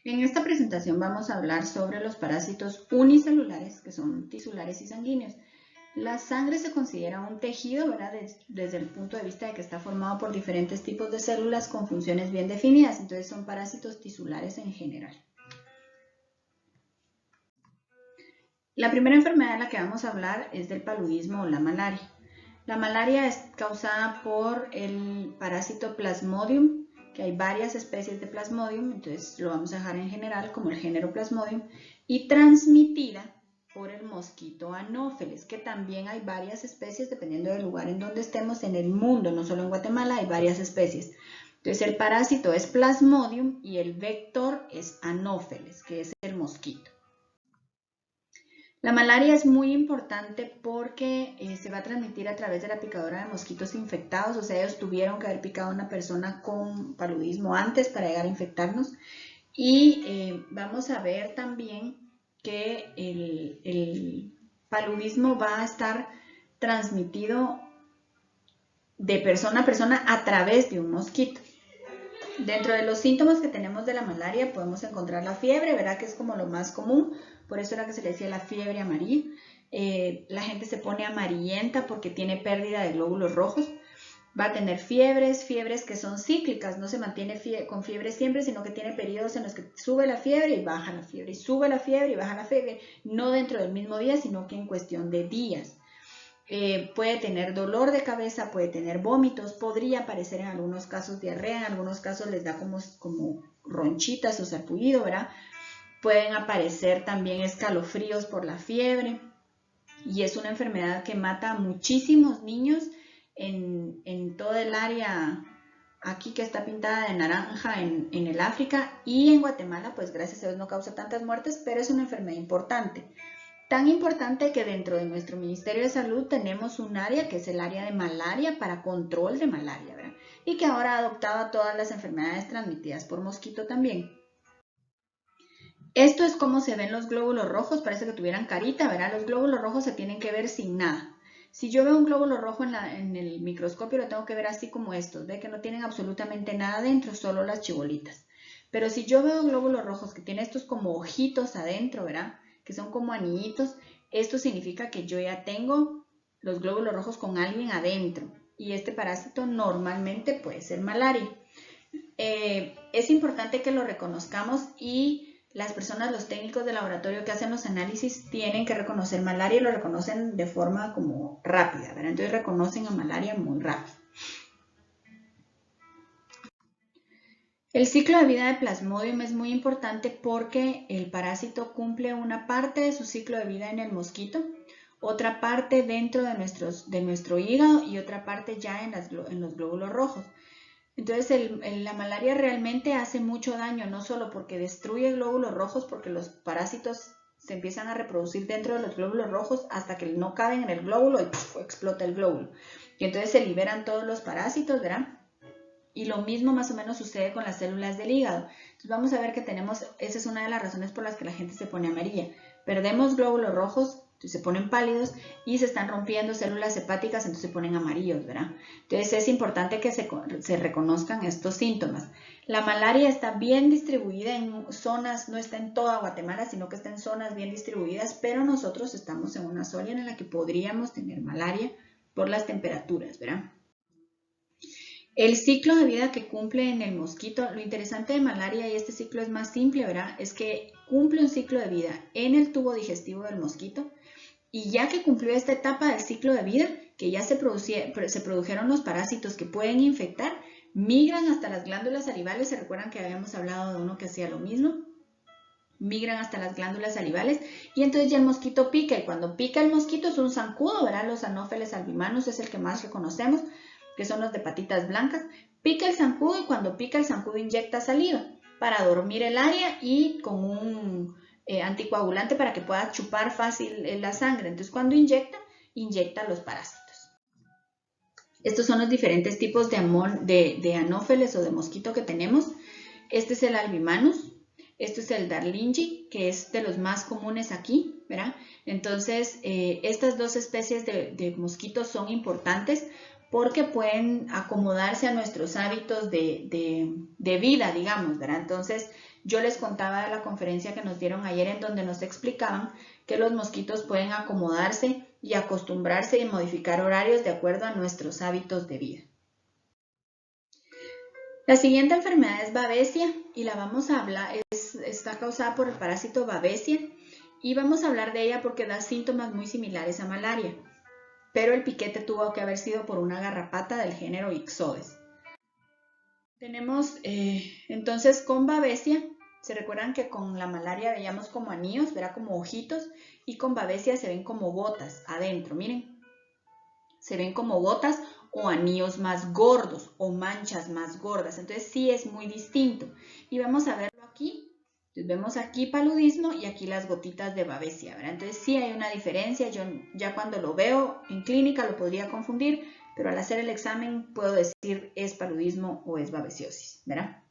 En esta presentación vamos a hablar sobre los parásitos unicelulares, que son tisulares y sanguíneos. La sangre se considera un tejido, ¿verdad? Desde el punto de vista de que está formado por diferentes tipos de células con funciones bien definidas, entonces son parásitos tisulares en general. La primera enfermedad de la que vamos a hablar es del paludismo o la malaria. La malaria es causada por el parásito Plasmodium, que hay varias especies de Plasmodium, entonces lo vamos a dejar en general como el género Plasmodium, y transmitida por el mosquito Anófeles, que también hay varias especies dependiendo del lugar en donde estemos en el mundo, no solo en Guatemala, hay varias especies. Entonces el parásito es Plasmodium y el vector es Anófeles, que es el mosquito. La malaria es muy importante porque se va a transmitir a través de la picadura de mosquitos infectados, o sea, ellos tuvieron que haber picado a una persona con paludismo antes para llegar a infectarnos. Y vamos a ver también que el paludismo va a estar transmitido de persona a persona a través de un mosquito. Dentro de los síntomas que tenemos de la malaria podemos encontrar la fiebre, ¿verdad? Que es como lo más común, por eso era que se le decía la fiebre amarilla. La gente se pone amarillenta porque tiene pérdida de glóbulos rojos. Va a tener fiebres que son cíclicas, no se mantiene con fiebre siempre, sino que tiene periodos en los que sube la fiebre y baja la fiebre, y sube la fiebre y baja la fiebre, no dentro del mismo día, sino que en cuestión de días. Puede tener dolor de cabeza, puede tener vómitos, podría aparecer en algunos casos diarrea, en algunos casos les da como ronchitas o sarpullido, ¿verdad? Pueden aparecer también escalofríos por la fiebre, y es una enfermedad que mata a muchísimos niños en todo el área aquí que está pintada de naranja en el África, y en Guatemala pues gracias a Dios no causa tantas muertes, pero es una enfermedad importante. Tan importante que dentro de nuestro Ministerio de Salud tenemos un área que es el área de malaria para control de malaria, ¿verdad? Y que ahora ha adoptado a todas las enfermedades transmitidas por mosquito también. Esto es como se ven los glóbulos rojos, parece que tuvieran carita, ¿verdad? Los glóbulos rojos se tienen que ver sin nada. Si yo veo un glóbulo rojo en el microscopio, lo tengo que ver así como estos, ve que no tienen absolutamente nada adentro, solo las chibolitas. Pero si yo veo glóbulos rojos que tienen estos como ojitos adentro, ¿verdad? Que son como anillitos, esto significa que yo ya tengo los glóbulos rojos con alguien adentro, y este parásito normalmente puede ser malaria. Es importante que lo reconozcamos, y las personas, los técnicos de laboratorio que hacen los análisis tienen que reconocer malaria y lo reconocen de forma como rápida, ¿verdad? Entonces reconocen a malaria muy rápido. El ciclo de vida de Plasmodium es muy importante porque el parásito cumple una parte de su ciclo de vida en el mosquito, otra parte dentro de nuestro hígado y otra parte ya en los glóbulos rojos. Entonces la malaria realmente hace mucho daño, no solo porque destruye glóbulos rojos, porque los parásitos se empiezan a reproducir dentro de los glóbulos rojos hasta que no caben en el glóbulo y explota el glóbulo. Y entonces se liberan todos los parásitos, ¿verdad? Y lo mismo más o menos sucede con las células del hígado. Entonces vamos a ver que tenemos, esa es una de las razones por las que la gente se pone amarilla. Perdemos glóbulos rojos, entonces se ponen pálidos, y se están rompiendo células hepáticas, entonces se ponen amarillos, ¿verdad? Entonces es importante que se reconozcan estos síntomas. La malaria está bien distribuida en zonas, no está en toda Guatemala, sino que está en zonas bien distribuidas, pero nosotros estamos en una zona en la que podríamos tener malaria por las temperaturas, ¿verdad? El ciclo de vida que cumple en el mosquito, lo interesante de malaria, y este ciclo es más simple, ¿verdad? Es que cumple un ciclo de vida en el tubo digestivo del mosquito, y ya que cumplió esta etapa del ciclo de vida, que ya se produjeron los parásitos que pueden infectar, migran hasta las glándulas salivales. ¿Se recuerdan que habíamos hablado de uno que hacía lo mismo? Migran hasta las glándulas salivales, y entonces ya el mosquito pica, y cuando pica el mosquito es un zancudo, ¿verdad? Los Anopheles albimanus es el que más reconocemos, que son los de patitas blancas. Pica el zancudo, y cuando pica el zancudo inyecta saliva para dormir el área y con un anticoagulante para que pueda chupar fácil la sangre. Entonces cuando inyecta los parásitos. Estos son los diferentes tipos de Anopheles o de mosquito que tenemos. Este es el albimanus. Esto es el Darlingi, que es de los más comunes aquí, ¿verdad? Entonces, estas dos especies de mosquitos son importantes porque pueden acomodarse a nuestros hábitos de vida, digamos, ¿verdad? Entonces, yo les contaba de la conferencia que nos dieron ayer en donde nos explicaban que los mosquitos pueden acomodarse y acostumbrarse y modificar horarios de acuerdo a nuestros hábitos de vida. La siguiente enfermedad es Babesia y la vamos a hablar, está causada por el parásito Babesia y vamos a hablar de ella porque da síntomas muy similares a malaria, pero el piquete tuvo que haber sido por una garrapata del género Ixodes. Tenemos entonces con Babesia, se recuerdan que con la malaria veíamos como anillos, verá como ojitos, y con Babesia se ven como gotas adentro, miren, se ven como gotas o anillos más gordos o manchas más gordas, entonces sí es muy distinto. Y vamos a verlo aquí, entonces vemos aquí paludismo y aquí las gotitas de Babesia, ¿verdad? Entonces sí hay una diferencia, yo ya cuando lo veo en clínica lo podría confundir, pero al hacer el examen puedo decir es paludismo o es babesiosis, ¿verdad?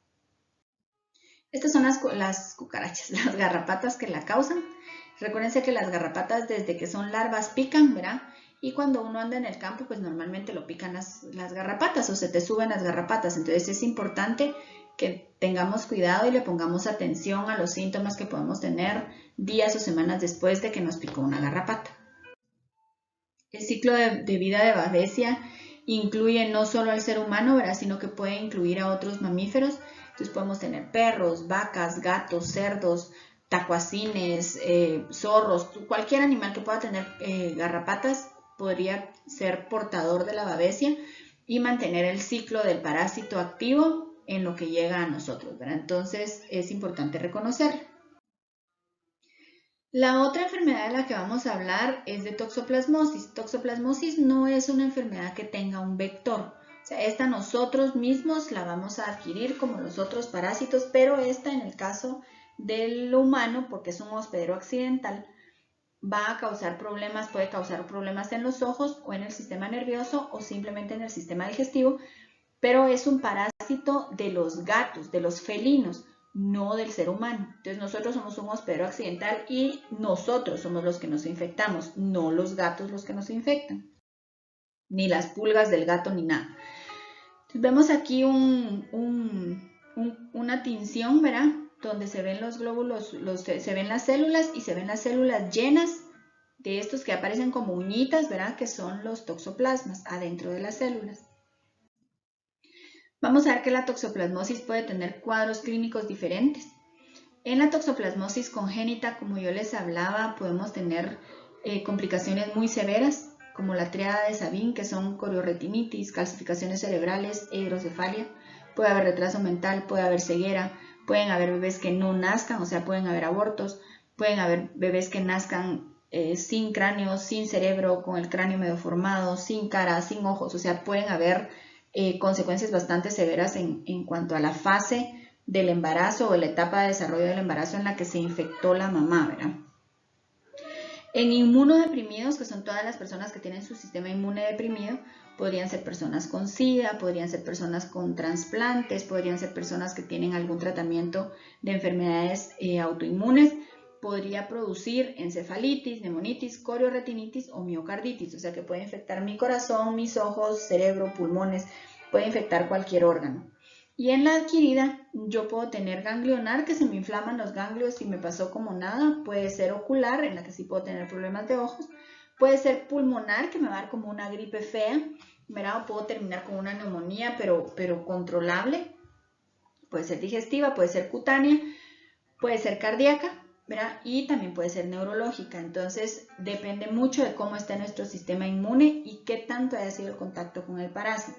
Estas son las cucarachas, las garrapatas que la causan. Recuérdense que las garrapatas desde que son larvas pican, ¿verdad? Y cuando uno anda en el campo, pues normalmente lo pican las garrapatas o se te suben las garrapatas. Entonces es importante que tengamos cuidado y le pongamos atención a los síntomas que podemos tener días o semanas después de que nos picó una garrapata. El ciclo de vida de Babesia incluye no solo al ser humano, ¿verdad? Sino que puede incluir a otros mamíferos. Entonces podemos tener perros, vacas, gatos, cerdos, tacuacines, zorros, cualquier animal que pueda tener garrapatas podría ser portador de la Babesia y mantener el ciclo del parásito activo en lo que llega a nosotros, ¿verdad? Entonces es importante reconocerlo. La otra enfermedad de la que vamos a hablar es de toxoplasmosis. Toxoplasmosis no es una enfermedad que tenga un vector. O sea, esta nosotros mismos la vamos a adquirir como los otros parásitos, pero esta en el caso del humano, porque es un hospedero accidental, va a causar problemas, puede causar problemas en los ojos o en el sistema nervioso o simplemente en el sistema digestivo, pero es un parásito de los gatos, de los felinos, no del ser humano. Entonces nosotros somos un hospedero accidental y nosotros somos los que nos infectamos, no los gatos los que nos infectan, ni las pulgas del gato ni nada. Entonces vemos aquí una tinción, ¿verdad? Donde se ven los glóbulos, se ven las células y se ven las células llenas de estos que aparecen como uñitas, ¿verdad? Que son los toxoplasmas adentro de las células. Vamos a ver que la toxoplasmosis puede tener cuadros clínicos diferentes. En la toxoplasmosis congénita, como yo les hablaba, podemos tener complicaciones muy severas, como la tríada de Sabin, que son corioretinitis, calcificaciones cerebrales e hidrocefalia. Puede haber retraso mental, puede haber ceguera, pueden haber bebés que no nazcan, o sea, pueden haber abortos, pueden haber bebés que nazcan sin cráneo, sin cerebro, con el cráneo medio formado, sin cara, sin ojos, o sea, pueden haber consecuencias bastante severas en cuanto a la fase del embarazo o la etapa de desarrollo del embarazo en la que se infectó la mamá, ¿verdad? En inmunodeprimidos, que son todas las personas que tienen su sistema inmune deprimido, podrían ser personas con SIDA, podrían ser personas con trasplantes, podrían ser personas que tienen algún tratamiento de enfermedades autoinmunes, podría producir encefalitis, neumonitis, corioretinitis o miocarditis, o sea que puede infectar mi corazón, mis ojos, cerebro, pulmones, puede infectar cualquier órgano. Y en la adquirida yo puedo tener ganglionar, que se me inflaman los ganglios y me pasó como nada, puede ser ocular, en la que sí puedo tener problemas de ojos, puede ser pulmonar, que me va a dar como una gripe fea, ¿verdad? O puedo terminar con una neumonía, pero controlable, puede ser digestiva, puede ser cutánea, puede ser cardíaca, ¿verdad? Y también puede ser neurológica. Entonces depende mucho de cómo está nuestro sistema inmune y qué tanto haya sido el contacto con el parásito.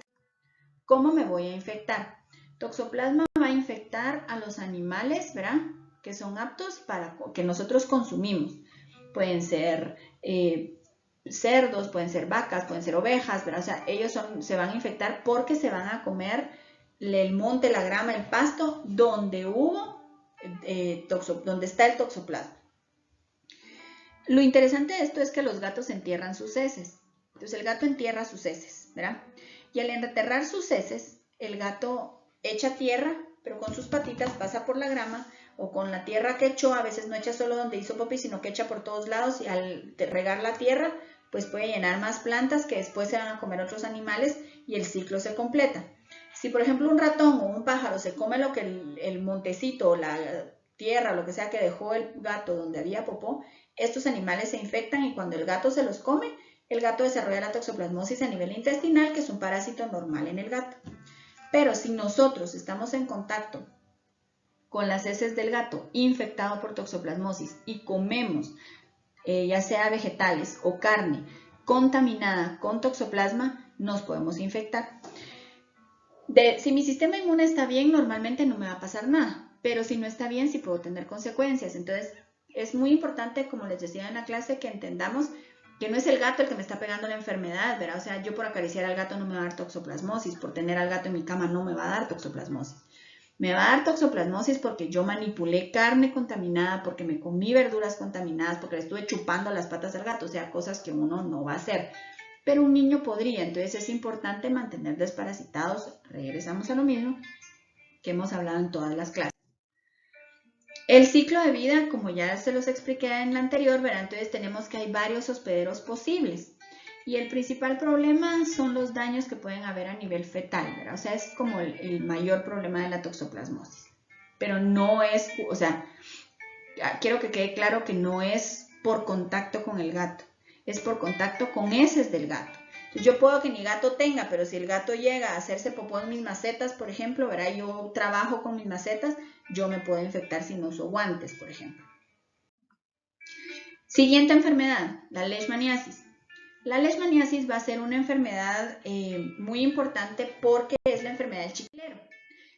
¿Cómo me voy a infectar? Toxoplasma va a infectar a los animales, ¿verdad? Que son aptos para que nosotros consumimos. Pueden ser cerdos, pueden ser vacas, pueden ser ovejas, ¿verdad? O sea, ellos se van a infectar porque se van a comer el monte, la grama, el pasto, donde donde está el toxoplasma. Lo interesante de esto es que los gatos entierran sus heces. Entonces el gato entierra sus heces, ¿verdad? Y al enterrar sus heces, el gato echa tierra, pero con sus patitas pasa por la grama o con la tierra que echó, a veces no echa solo donde hizo popis, sino que echa por todos lados y al regar la tierra pues puede llenar más plantas que después se van a comer otros animales y el ciclo se completa. Si por ejemplo un ratón o un pájaro se come lo que el montecito o la tierra o lo que sea que dejó el gato donde había popó, estos animales se infectan y cuando el gato se los come, el gato desarrolla la toxoplasmosis a nivel intestinal, que es un parásito normal en el gato. Pero si nosotros estamos en contacto con las heces del gato infectado por toxoplasmosis y comemos ya sea vegetales o carne contaminada con toxoplasma, nos podemos infectar. Si mi sistema inmune está bien, normalmente no me va a pasar nada, pero si no está bien, sí puedo tener consecuencias. Entonces, es muy importante, como les decía en la clase, que entendamos que no es el gato el que me está pegando la enfermedad, ¿verdad? O sea, yo por acariciar al gato no me va a dar toxoplasmosis, por tener al gato en mi cama no me va a dar toxoplasmosis. Me va a dar toxoplasmosis porque yo manipulé carne contaminada, porque me comí verduras contaminadas, porque le estuve chupando las patas al gato, o sea, cosas que uno no va a hacer. Pero un niño podría, entonces es importante mantener desparasitados. Regresamos a lo mismo que hemos hablado en todas las clases. El ciclo de vida, como ya se los expliqué en la anterior, ¿verdad? Entonces tenemos que hay varios hospederos posibles. Y el principal problema son los daños que pueden haber a nivel fetal, ¿verdad? O sea, es como el mayor problema de la toxoplasmosis. Pero no es, o sea, quiero que quede claro que no es por contacto con el gato, es por contacto con heces del gato. Yo puedo que mi gato tenga, pero si el gato llega a hacerse popó en mis macetas, por ejemplo, ¿verdad? Yo trabajo con mis macetas, yo me puedo infectar si no uso guantes, por ejemplo. Siguiente enfermedad, la leishmaniasis. La leishmaniasis va a ser una enfermedad muy importante porque es la enfermedad del chiclero.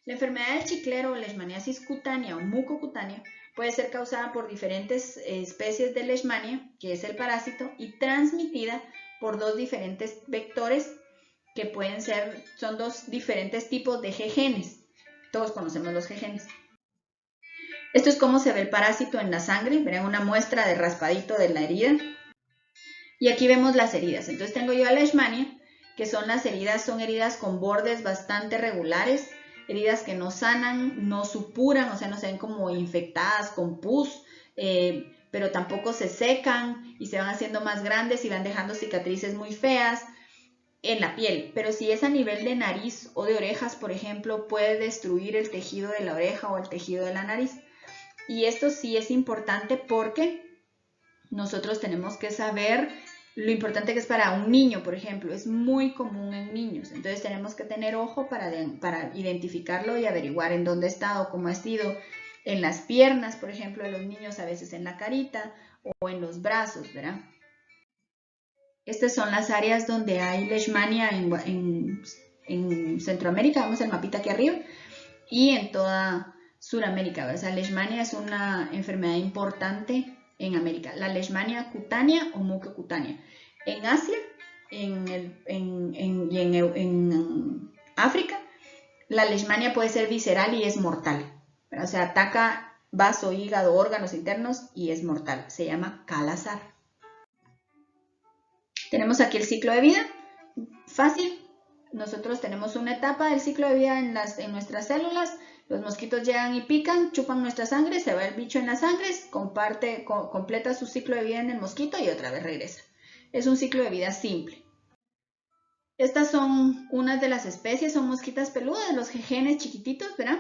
La enfermedad del chiclero o leishmaniasis cutánea o mucocutánea puede ser causada por diferentes especies de leishmania, que es el parásito, y transmitida por dos diferentes vectores que pueden ser, son dos diferentes tipos de G-genes. Todos conocemos los G-genes. Esto es cómo se ve el parásito en la sangre. Verán una muestra de raspadito de la herida. Y aquí vemos las heridas. Entonces tengo yo a leishmania, que son las heridas, son heridas con bordes bastante regulares, heridas que no sanan, no supuran, o sea, no se ven como infectadas con pus, pero tampoco se secan y se van haciendo más grandes y van dejando cicatrices muy feas en la piel. Pero si es a nivel de nariz o de orejas, por ejemplo, puede destruir el tejido de la oreja o el tejido de la nariz. Y esto sí es importante porque nosotros tenemos que saber lo importante que es para un niño, por ejemplo. Es muy común en niños, entonces tenemos que tener ojo para identificarlo y averiguar en dónde está o cómo ha sido. En las piernas, por ejemplo, de los niños, a veces en la carita o en los brazos, ¿verdad? Estas son las áreas donde hay leishmania en Centroamérica, vemos el mapita aquí arriba, y en toda Sudamérica, ¿verdad? O sea, leishmania es una enfermedad importante en América. La leishmania cutánea o mucocutánea. En Asia y en África, la leishmania puede ser visceral y es mortal. ¿Verdad? O sea, ataca vaso, hígado, órganos internos y es mortal. Se llama Kala-Azar. Tenemos aquí el ciclo de vida. Fácil. Nosotros tenemos una etapa del ciclo de vida en nuestras células. Los mosquitos llegan y pican, chupan nuestra sangre, se va el bicho en la sangre, completa su ciclo de vida en el mosquito y otra vez regresa. Es un ciclo de vida simple. Estas son unas de las especies, son mosquitas peludas, los G-genes chiquititos, ¿verdad?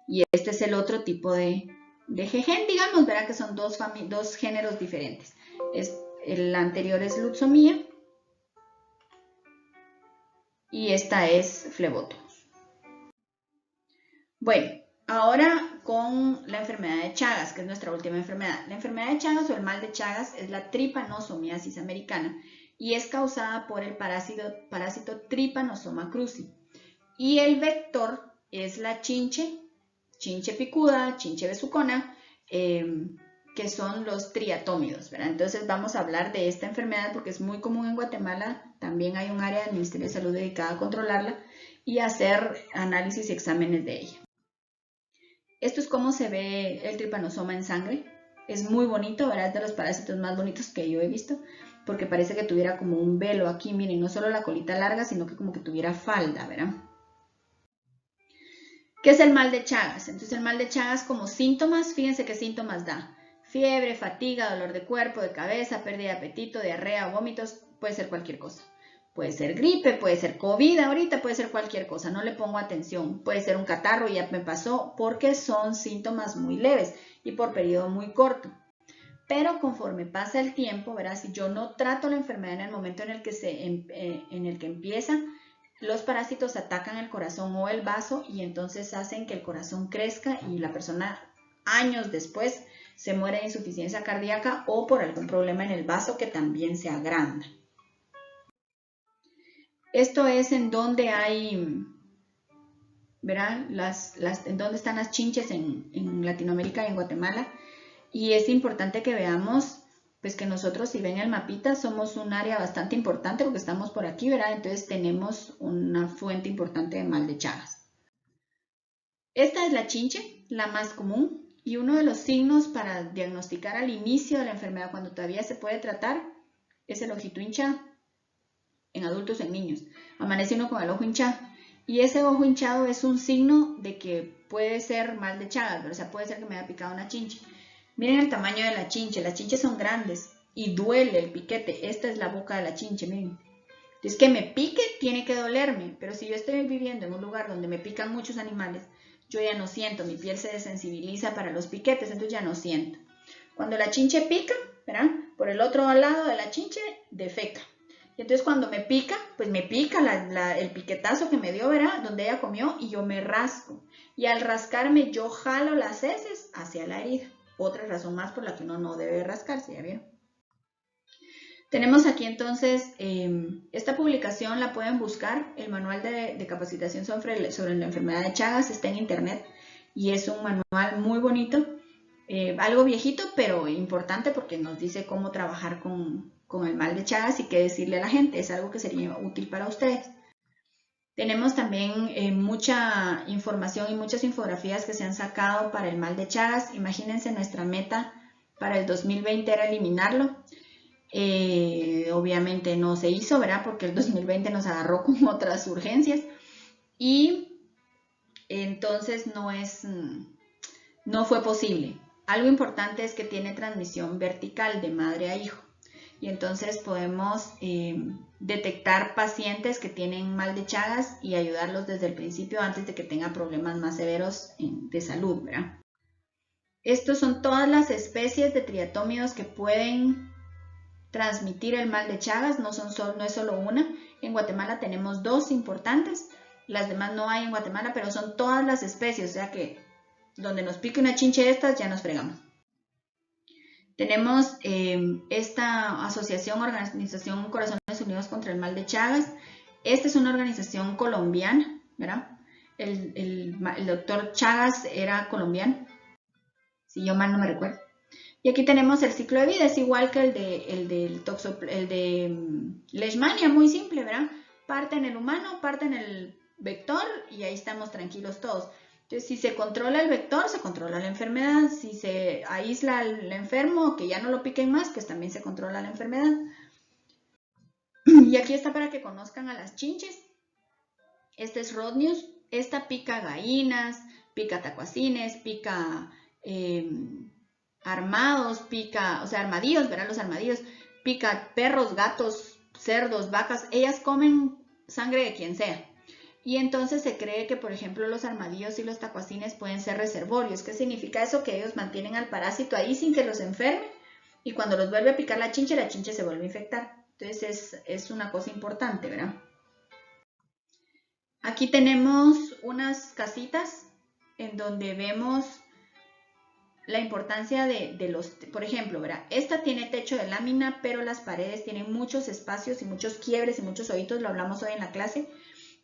Y este es el otro tipo de G-gen, digamos, ¿verdad? Que son dos géneros diferentes. El anterior es Lutzomia y esta es Phlebotomus. Bueno, ahora con la enfermedad de Chagas, que es nuestra última enfermedad. La enfermedad de Chagas o el mal de Chagas es la Trypanosomiasis americana y es causada por el parásito Trypanosoma cruzi. Y el vector es la chinche picuda, chinche besucona, que son los triatómidos, ¿verdad? Entonces vamos a hablar de esta enfermedad porque es muy común en Guatemala. También hay un área del Ministerio de Salud dedicada a controlarla y hacer análisis y exámenes de ella. Esto es cómo se ve el tripanosoma en sangre. Es muy bonito, ¿verdad? Es de los parásitos más bonitos que yo he visto, porque parece que tuviera como un velo aquí, miren, no solo la colita larga, sino que como que tuviera falda, ¿verdad? ¿Qué es el mal de Chagas? Entonces el mal de Chagas como síntomas, fíjense qué síntomas da. fiebre, fatiga, dolor de cuerpo, de cabeza, pérdida de apetito, diarrea, vómitos, puede ser cualquier cosa. Puede ser gripe, puede ser COVID ahorita, puede ser cualquier cosa, no le pongo atención. Puede ser un catarro, ya me pasó, porque son síntomas muy leves y por periodo muy corto. Pero conforme pasa el tiempo, ¿verdad? Si yo no trato la enfermedad en el momento en el que empieza, los parásitos atacan el corazón o el vaso y entonces hacen que el corazón crezca y la persona años después se muere de insuficiencia cardíaca o por algún problema en el vaso que también se agranda. Esto es en donde hay, ¿verdad? En donde están las chinches en Latinoamérica y en Guatemala. Y es importante que veamos, pues que nosotros, si ven el mapita, somos un área bastante importante porque estamos por aquí, ¿verdad? Entonces tenemos una fuente importante de mal de Chagas. Esta es la chinche, la más común, y uno de los signos para diagnosticar al inicio de la enfermedad, cuando todavía se puede tratar, es el ojito hinchado. En adultos, en niños. Amanece uno con el ojo hinchado. Y ese ojo hinchado es un signo de que puede ser mal de Chagas, ¿verdad? O sea, puede ser que me haya picado una chinche. Miren el tamaño de la chinche. Las chinches son grandes y duele el piquete. Esta es la boca de la chinche, miren. Entonces, que me pique tiene que dolerme. Pero si yo estoy viviendo en un lugar donde me pican muchos animales, yo ya no siento. Mi piel se desensibiliza para los piquetes, entonces ya no siento. Cuando la chinche pica, ¿verán? Por el otro lado de la chinche, defeca. Y entonces cuando me pica, pues me pica el piquetazo que me dio, ¿verdad? Donde ella comió y yo me rasco. Y al rascarme yo jalo las heces hacia la herida. Otra razón más por la que uno no debe rascarse, ¿ya vieron? Tenemos aquí entonces, esta publicación la pueden buscar, el manual de capacitación sobre la enfermedad de Chagas está en internet y es un manual muy bonito, algo viejito pero importante porque nos dice cómo trabajar con el mal de Chagas y qué decirle a la gente, es algo que sería útil para ustedes. Tenemos también mucha información y muchas infografías que se han sacado para el mal de Chagas. Imagínense, nuestra meta para el 2020 era eliminarlo. Obviamente no se hizo, ¿verdad? Porque el 2020 nos agarró con otras urgencias y entonces no fue posible. Algo importante es que tiene transmisión vertical de madre a hijo y entonces podemos detectar pacientes que tienen mal de Chagas y ayudarlos desde el principio antes de que tengan problemas más severos de salud, ¿verdad? Estos son todas las especies de triatómidos que pueden transmitir el mal de Chagas, no es solo una. En Guatemala tenemos 2 importantes, las demás no hay en Guatemala, pero son todas las especies, o sea que donde nos pique una chinche de estas ya nos fregamos. Tenemos esta asociación, Organización Corazones Unidos contra el Mal de Chagas. Esta es una organización colombiana, ¿verdad? El doctor Chagas era colombiano, si yo mal no me recuerdo. Y aquí tenemos el ciclo de vida, es igual que el de Leishmania, muy simple, ¿verdad? Parte en el humano, parte en el vector y ahí estamos tranquilos todos. Entonces, si se controla el vector, se controla la enfermedad. Si se aísla al enfermo, que ya no lo piquen más, pues también se controla la enfermedad. Y aquí está para que conozcan a las chinches. Este es Rhodnius. Esta pica gallinas, pica tacuacines, pica armados, pica, o sea, armadillos, verán los armadillos, pica perros, gatos, cerdos, vacas. Ellas comen sangre de quien sea. Y entonces se cree que, por ejemplo, los armadillos y los tacuacines pueden ser reservorios. ¿Qué significa eso? Que ellos mantienen al parásito ahí sin que los enferme y cuando los vuelve a picar la chinche se vuelve a infectar. Entonces es una cosa importante, ¿verdad? Aquí tenemos unas casitas en donde vemos la importancia de los, por ejemplo, ¿verdad? Esta tiene techo de lámina, pero las paredes tienen muchos espacios y muchos quiebres y muchos hoyitos, lo hablamos hoy en la clase.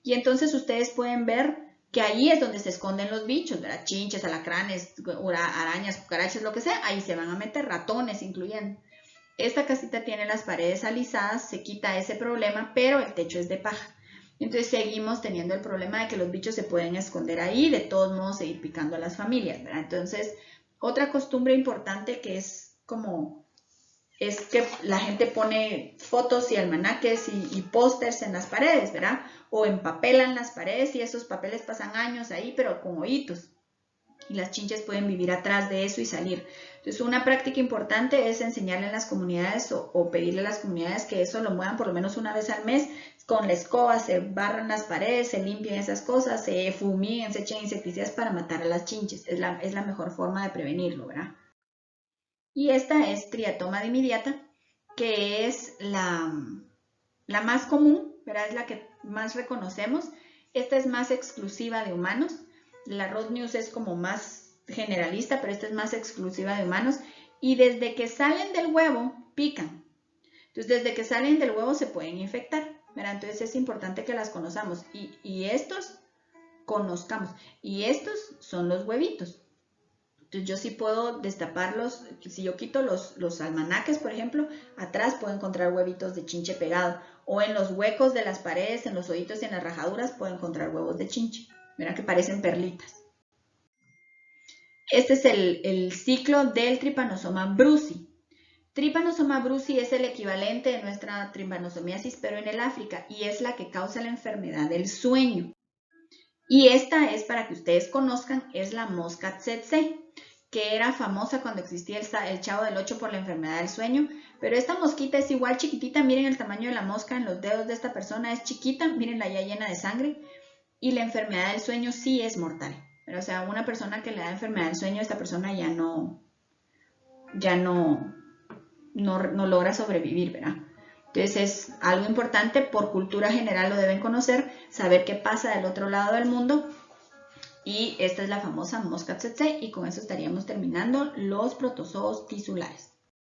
Y entonces ustedes pueden ver que ahí es donde se esconden los bichos, ¿verdad? Chinches, alacranes, arañas, cucarachas, lo que sea, ahí se van a meter, ratones incluyendo. Esta casita tiene las paredes alisadas, se quita ese problema, pero el techo es de paja. Entonces seguimos teniendo el problema de que los bichos se pueden esconder ahí y de todos modos seguir picando a las familias, ¿verdad? Entonces, otra costumbre importante que es que la gente pone fotos y almanaques y pósters en las paredes, ¿verdad? O empapelan las paredes y esos papeles pasan años ahí, pero con hoyitos. y las chinches pueden vivir atrás de eso y salir. Entonces, una práctica importante es enseñarle en las comunidades o pedirle a las comunidades que eso lo muevan por lo menos una vez al mes. Con la escoba se barran las paredes, se limpian esas cosas, se fumiguen, se echen insecticidas para matar a las chinches. Es la mejor forma de prevenirlo, ¿verdad? Y esta es Triatoma dimidiata, que es la más común, ¿verdad? Es la que más reconocemos. Esta es más exclusiva de humanos. La Rothnius es como más generalista, pero esta es más exclusiva de humanos. Y desde que salen del huevo, pican. Entonces, desde que salen del huevo se pueden infectar, ¿verdad? Entonces, es importante que las conozcamos. Y estos, conozcamos. Y estos son los huevitos. Entonces, yo sí puedo destaparlos. Si yo quito los almanaques, por ejemplo, atrás puedo encontrar huevitos de chinche pegado. O en los huecos de las paredes, en los hoyitos y en las rajaduras, puedo encontrar huevos de chinche. Verán que parecen perlitas. Este es el ciclo del Trypanosoma brucei. Trypanosoma brucei es el equivalente de nuestra trypanosomiasis, pero en el África, y es la que causa la enfermedad del sueño. Y esta es, para que ustedes conozcan, es la mosca tsetse, que era famosa cuando existía el Chavo del 8 por la enfermedad del sueño, pero esta mosquita es igual chiquitita. Miren el tamaño de la mosca en los dedos de esta persona, es chiquita, mírenla ya llena de sangre, y la enfermedad del sueño sí es mortal. Pero, o sea, una persona que le da enfermedad del sueño, esta persona ya no logra sobrevivir, ¿verdad? Entonces es algo importante, por cultura general lo deben conocer, saber qué pasa del otro lado del mundo. Y esta es la famosa mosca tsetse, y con eso estaríamos terminando los protozoos tisulares.